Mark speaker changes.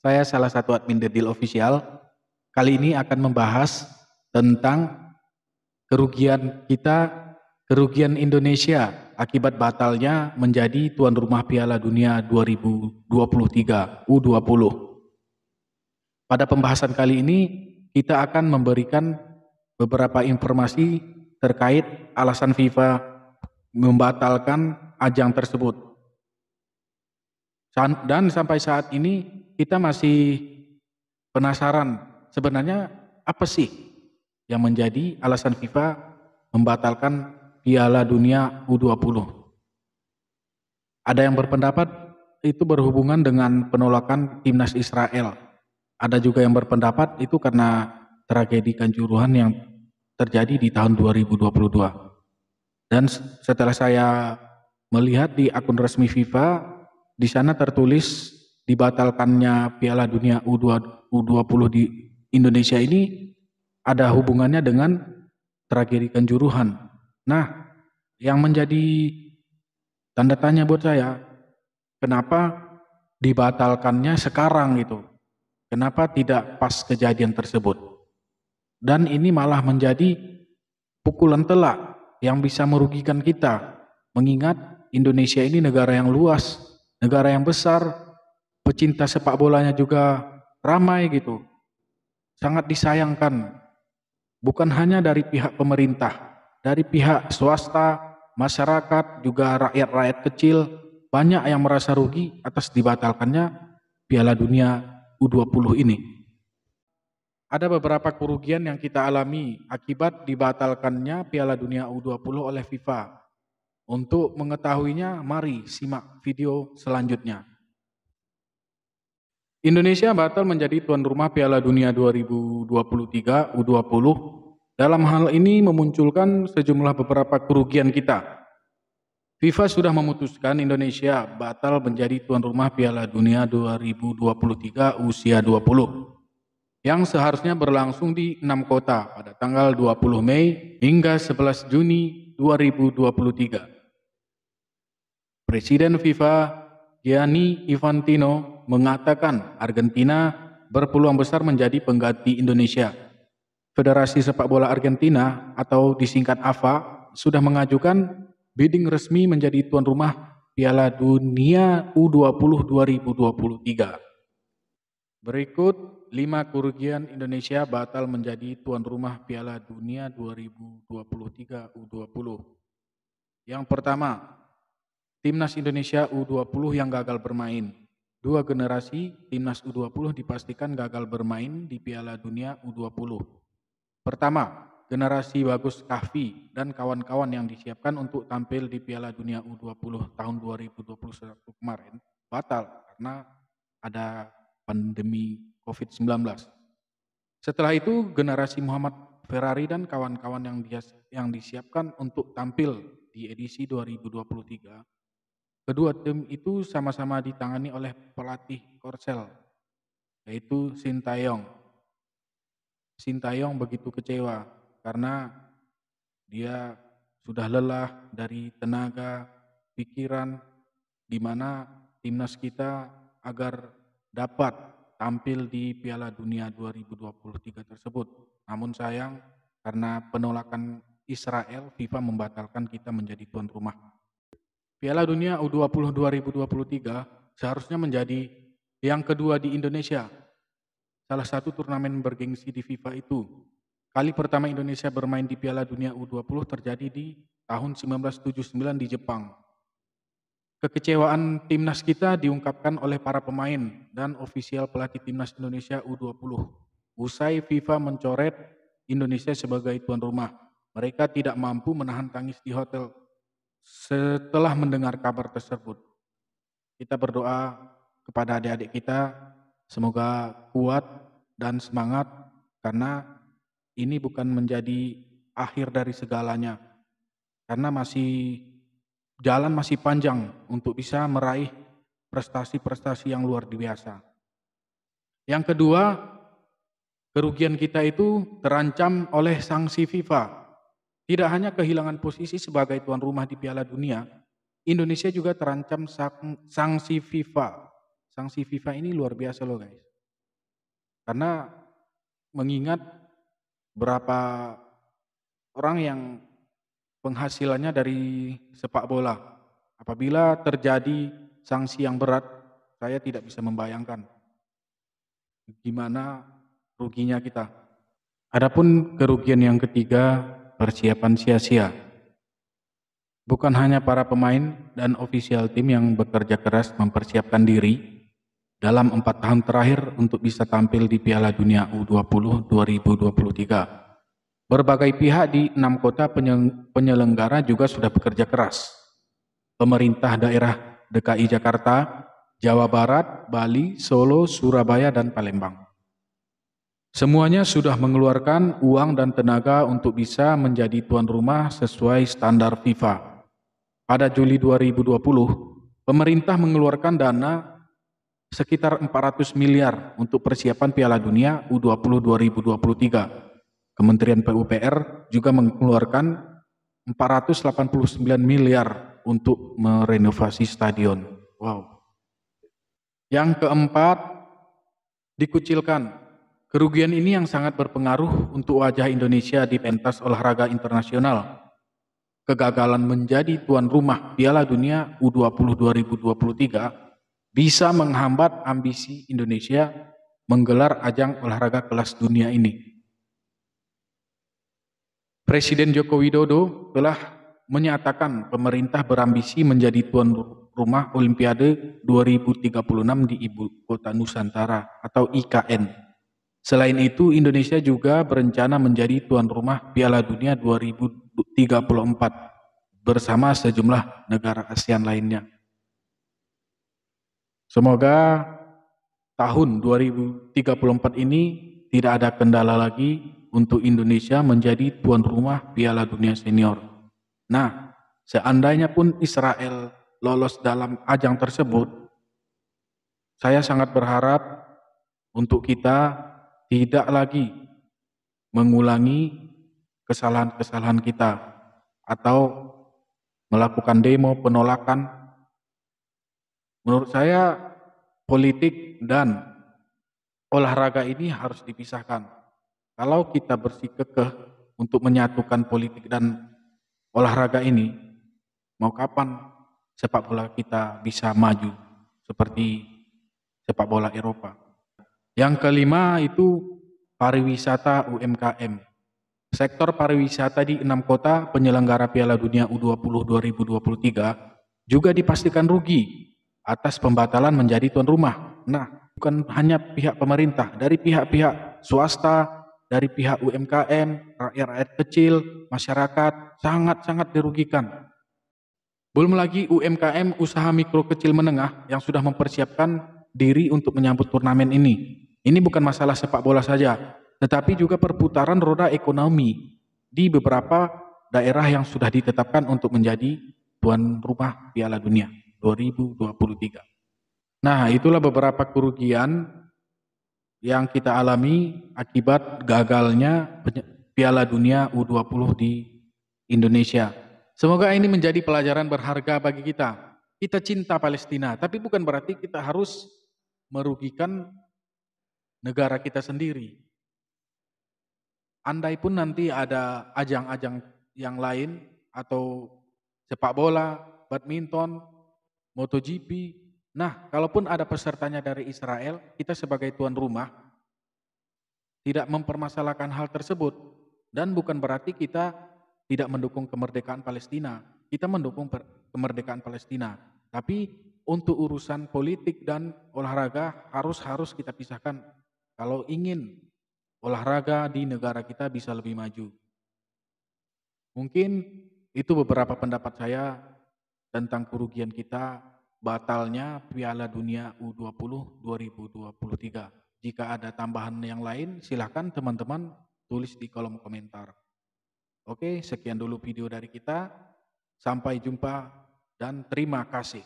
Speaker 1: Saya salah satu admin The Deal Official. Kali ini akan membahas tentang kerugian kita, kerugian Indonesia akibat batalnya menjadi tuan rumah Piala Dunia 2023 U20. Pada pembahasan kali ini kita akan memberikan beberapa informasi terkait alasan FIFA membatalkan ajang tersebut. Dan sampai saat ini kita masih penasaran sebenarnya apa sih yang menjadi alasan FIFA membatalkan Piala Dunia U20. Ada yang berpendapat itu berhubungan dengan penolakan timnas Israel. Ada juga yang berpendapat itu karena tragedi Kanjuruhan yang terjadi di tahun 2022. Dan setelah saya melihat di akun resmi FIFA, di sana tertulis dibatalkannya Piala Dunia U20 di Indonesia ini ada hubungannya dengan tragedi Kanjuruhan. Nah, yang menjadi tanda tanya buat saya, kenapa dibatalkannya sekarang gitu? Kenapa tidak pas kejadian tersebut? Dan ini malah menjadi pukulan telak yang bisa merugikan kita, mengingat Indonesia ini negara yang luas, negara yang besar, pecinta sepak bolanya juga ramai gitu. Sangat disayangkan, bukan hanya dari pihak pemerintah, dari pihak swasta, masyarakat, juga rakyat-rakyat kecil, banyak yang merasa rugi atas dibatalkannya Piala Dunia U20 ini. Ada beberapa kerugian yang kita alami akibat dibatalkannya Piala Dunia U20 oleh FIFA. Untuk mengetahuinya, mari simak video selanjutnya. Indonesia batal menjadi tuan rumah Piala Dunia 2023 U20. Dalam hal ini memunculkan sejumlah beberapa kerugian kita. FIFA sudah memutuskan Indonesia batal menjadi tuan rumah Piala Dunia 2023 usia 20 yang seharusnya berlangsung di 6 kota pada tanggal 20 Mei hingga 11 Juni 2023. Presiden FIFA Gianni Infantino mengatakan Argentina berpeluang besar menjadi pengganti Indonesia. Federasi Sepak Bola Argentina atau disingkat AFA sudah mengajukan bidding resmi menjadi tuan rumah Piala Dunia U20 2023. Berikut 5 kerugian Indonesia batal menjadi tuan rumah Piala Dunia 2023 U20. Yang pertama, Timnas Indonesia U20 yang gagal bermain. 2 generasi Timnas U20 dipastikan gagal bermain di Piala Dunia U20. Pertama, generasi Bagus Kahfi dan kawan-kawan yang disiapkan untuk tampil di Piala Dunia U20 tahun 2021 kemarin batal karena ada pandemi COVID-19. Setelah itu, generasi Muhammad Ferrari dan kawan-kawan yang disiapkan untuk tampil di edisi 2023. Kedua tim itu sama-sama ditangani oleh pelatih Korsel, yaitu Sintayong. Sintayong begitu kecewa karena dia sudah lelah dari tenaga, pikiran, di mana timnas kita agar dapat tampil di Piala Dunia 2023 tersebut. Namun sayang, karena penolakan Israel, FIFA membatalkan kita menjadi tuan rumah. Piala Dunia U20 2023 seharusnya menjadi yang kedua di Indonesia. Salah satu turnamen bergengsi di FIFA itu. Kali pertama Indonesia bermain di Piala Dunia U20 terjadi di tahun 1979 di Jepang. Kekecewaan timnas kita diungkapkan oleh para pemain dan ofisial pelatih timnas Indonesia U20. Usai FIFA mencoret Indonesia sebagai tuan rumah, mereka tidak mampu menahan tangis di hotel setelah mendengar kabar tersebut. Kita berdoa kepada adik-adik kita, semoga kuat dan semangat karena ini bukan menjadi akhir dari segalanya. Karena jalan masih panjang untuk bisa meraih prestasi-prestasi yang luar biasa. Yang kedua, kerugian kita itu terancam oleh sanksi FIFA. Tidak hanya kehilangan posisi sebagai tuan rumah di Piala Dunia, Indonesia juga terancam sanksi FIFA. Sanksi FIFA ini luar biasa loh guys. Karena mengingat berapa orang yang penghasilannya dari sepak bola. Apabila terjadi sanksi yang berat, saya tidak bisa membayangkan gimana ruginya kita. Adapun kerugian yang ketiga, persiapan sia-sia. Bukan hanya para pemain dan ofisial tim yang bekerja keras mempersiapkan diri dalam 4 tahun terakhir untuk bisa tampil di Piala Dunia U20 2023. Berbagai pihak di 6 kota penyelenggara juga sudah bekerja keras. Pemerintah daerah DKI Jakarta, Jawa Barat, Bali, Solo, Surabaya, dan Palembang. Semuanya sudah mengeluarkan uang dan tenaga untuk bisa menjadi tuan rumah sesuai standar FIFA. Pada Juli 2020, pemerintah mengeluarkan dana sekitar 400 miliar untuk persiapan Piala Dunia U20 2023. Kementerian PUPR juga mengeluarkan 489 miliar untuk merenovasi stadion. Wow. Yang keempat, dikucilkan. Kerugian ini yang sangat berpengaruh untuk wajah Indonesia di pentas olahraga internasional. Kegagalan menjadi tuan rumah Piala Dunia U20 2023 bisa menghambat ambisi Indonesia menggelar ajang olahraga kelas dunia ini. Presiden Joko Widodo telah menyatakan pemerintah berambisi menjadi tuan rumah Olimpiade 2036 di Ibu Kota Nusantara atau IKN. Selain itu, Indonesia juga berencana menjadi tuan rumah Piala Dunia 2034 bersama sejumlah negara ASEAN lainnya. Semoga tahun 2034 ini tidak ada kendala lagi untuk Indonesia menjadi tuan rumah Piala Dunia Senior. Nah, seandainya pun Israel lolos dalam ajang tersebut, saya sangat berharap untuk kita tidak lagi mengulangi kesalahan-kesalahan kita atau melakukan demo penolakan. Menurut saya politik dan olahraga ini harus dipisahkan. Kalau kita bersikukuh untuk menyatukan politik dan olahraga ini, mau kapan sepak bola kita bisa maju seperti sepak bola Eropa. Yang kelima itu pariwisata UMKM. Sektor pariwisata di 6 kota penyelenggara Piala Dunia U20 2023 juga dipastikan rugi atas pembatalan menjadi tuan rumah. Nah, bukan hanya pihak pemerintah, dari pihak-pihak swasta, dari pihak UMKM, rakyat kecil, masyarakat sangat-sangat dirugikan. Belum lagi UMKM, usaha mikro kecil menengah yang sudah mempersiapkan diri untuk menyambut turnamen ini. Ini bukan masalah sepak bola saja, tetapi juga perputaran roda ekonomi di beberapa daerah yang sudah ditetapkan untuk menjadi tuan rumah Piala Dunia 2023. Nah, itulah beberapa kerugian yang kita alami akibat gagalnya Piala Dunia U20 di Indonesia. Semoga ini menjadi pelajaran berharga bagi kita. Kita cinta Palestina, tapi bukan berarti kita harus merugikan negara kita sendiri. Andai pun nanti ada ajang-ajang yang lain atau sepak bola, badminton, MotoGP. Nah, kalaupun ada pesertanya dari Israel, kita sebagai tuan rumah tidak mempermasalahkan hal tersebut. Dan bukan berarti kita tidak mendukung kemerdekaan Palestina. Kita mendukung kemerdekaan Palestina. Tapi untuk urusan politik dan olahraga harus kita pisahkan. Kalau ingin olahraga di negara kita bisa lebih maju. Mungkin itu beberapa pendapat saya tentang kerugian kita batalnya Piala Dunia U20 2023. Jika ada tambahan yang lain, silakan teman-teman tulis di kolom komentar. Oke, sekian dulu video dari kita. Sampai jumpa dan terima kasih.